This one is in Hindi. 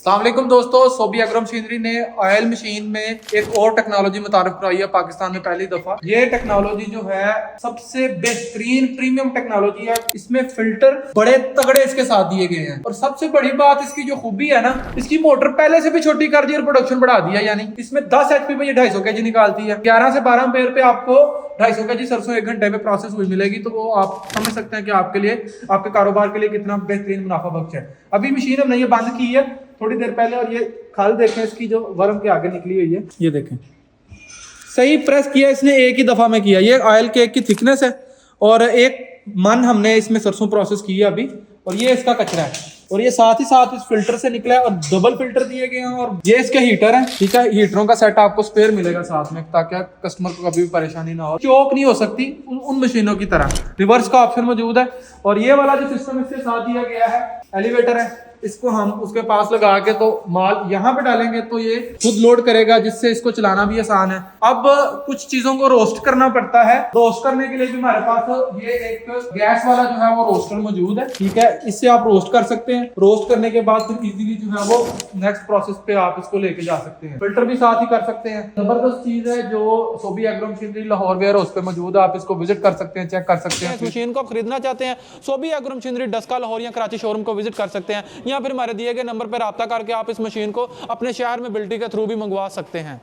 अस्सलामुअलैकुम दोस्तों, सोबी एग्रो मशीनरी ने ऑयल मशीन में एक और टेक्नोलॉजी मुतारिफ कराई है पाकिस्तान में पहली दफा। ये टेक्नोलॉजी जो है सबसे बेहतरीन प्रीमियम टेक्नोलॉजी है। इसमें फिल्टर बड़े तगड़े इसके साथ दिए गए हैं और सबसे बड़ी बात इसकी जो खूबी है ना, इसकी मोटर पहले से भी छोटी कर दी और प्रोडक्शन बढ़ा दिया। यानी इसमें 10 HP में ये 250 kg निकालती है। 11 से 12 एम्पेयर पे आपको 250 kg सरसों 1 घंटे में प्रोसेस हुई मिलेगी। तो वो आप समझ सकते हैं कि आपके लिए, आपके कारोबार के लिए कितना बेहतरीन मुनाफा बख्श है। अभी मशीन हमने ये बंद की है थोड़ी देर पहले और ये खाल देखें इसकी जो वर्म के आगे निकली हुई है, ये देखें सही प्रेस किया इसने, एक ही दफा में किया। ये ऑयल केक की थिकनेस है और 1 मन हमने इसमें सरसों प्रोसेस की है अभी। और ये इसका कचरा है और ये साथ ही साथ इस फिल्टर से निकला है और डबल फिल्टर दिए गए हैं। और ये इसके हीटर हैं, ठीक है। हीटरों का सेट आपको स्पेयर मिलेगा साथ में ताकि कस्टमर को कभी भी परेशानी ना हो। चौक नहीं हो सकती उन मशीनों की तरह। रिवर्स का ऑप्शन मौजूद है और ये वाला जो सिस्टम इसके साथ दिया गया है, एलिवेटर है, इसको हम उसके पास लगा के तो माल यहाँ पे डालेंगे तो ये खुद लोड करेगा, जिससे इसको चलाना भी आसान है। अब कुछ चीजों को रोस्ट करना पड़ता है। रोस्ट करने के लिए भी हमारे पास ये एक गैस वाला जो है वो रोस्टर मौजूद है, ठीक है। इससे आप रोस्ट कर सकते हैं। रोस्ट करने के बाद फिर इजीली जो है वो नेक्स्ट प्रोसेस पे आप इसको लेके जा सकते हैं। फिल्टर भी साथ ही कर सकते हैं। जबरदस्त चीज है जो Sobi agro machinery Lahore warehouse पे मौजूद है। आप इसको विजिट कर सकते हैं, चेक कर सकते हैं। मशीन को खरीदना चाहते हैं, सोबी एग्रो मशीनरी डस्का लाहौर या कराची शोरूम को विजिट कर सकते हैं या फिर हमारे दिए गए नंबर पर राब्ता करके आप इस मशीन को अपने शहर में बिल्टी के थ्रू भी मंगवा सकते हैं।